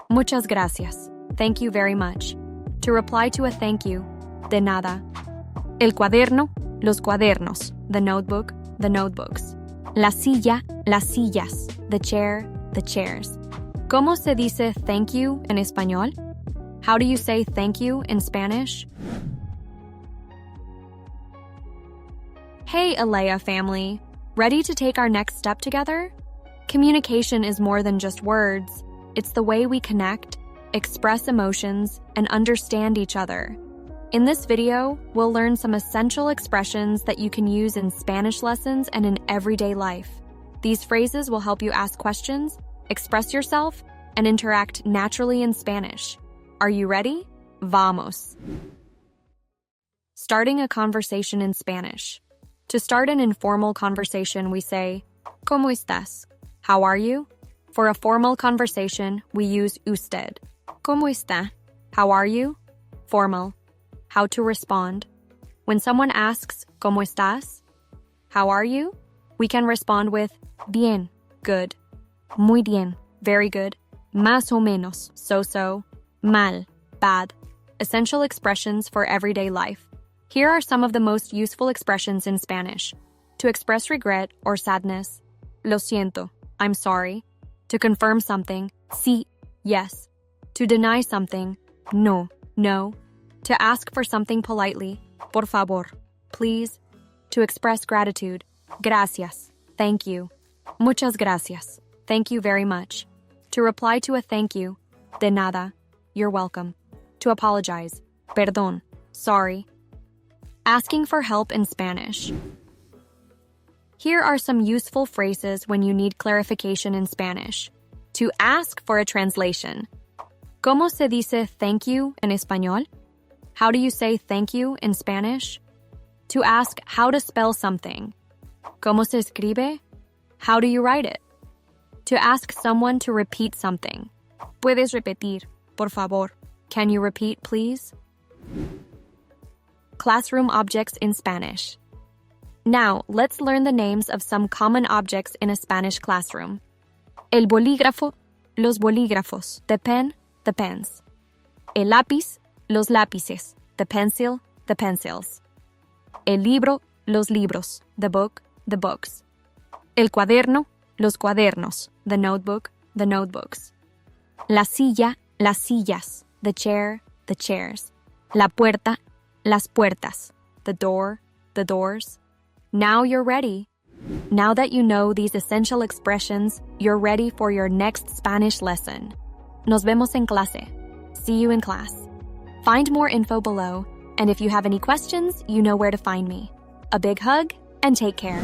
Muchas gracias. Thank you very much. To reply to a thank you, de nada. El cuaderno, los cuadernos. The notebook, the notebooks. La silla, las sillas. The chair, the chairs. ¿Cómo se dice thank you en español? How do you say thank you in Spanish? Hey, Alea family. Ready to take our next step together? Communication is more than just words. It's the way we connect, express emotions, and understand each other. In this video, we'll learn some essential expressions that you can use in Spanish lessons and in everyday life. These phrases will help you ask questions, express yourself, and interact naturally in Spanish. Are you ready? Vamos! Starting a conversation in Spanish. To start an informal conversation, we say, ¿Cómo estás? How are you? For a formal conversation, we use usted. ¿Cómo está? How are you? Formal. How to respond. When someone asks, ¿Cómo estás? How are you? We can respond with bien, good, muy bien, very good, más o menos, so-so, mal, bad. Essential expressions for everyday life. Here are some of the most useful expressions in Spanish. To express regret or sadness, lo siento, I'm sorry. To confirm something, sí, yes. To deny something, no, no. To ask for something politely, por favor, please. To express gratitude, gracias, thank you. Muchas gracias, thank you very much. To reply to a thank you, de nada, you're welcome. To apologize, perdón, sorry. Asking for help in Spanish. Here are some useful phrases when you need clarification in Spanish. To ask for a translation. ¿Cómo se dice thank you en español? How do you say thank you in Spanish? To ask how to spell something. ¿Cómo se escribe? How do you write it? To ask someone to repeat something. ¿Puedes repetir, por favor? Can you repeat, please? Classroom objects in Spanish. Now, let's learn the names of some common objects in a Spanish classroom. El bolígrafo, los bolígrafos. The pen, the pens. El lápiz, los lápices. The pencil, the pencils. El libro, los libros. The book, the books. El cuaderno, los cuadernos. The notebook, the notebooks. La silla, las sillas. The chair, the chairs. La puerta, las puertas. The door, the doors. Now you're ready. Now that you know these essential expressions, you're ready for your next Spanish lesson. Nos vemos en clase. See you in class. Find more info below, and if you have any questions, you know where to find me. A big hug, and take care.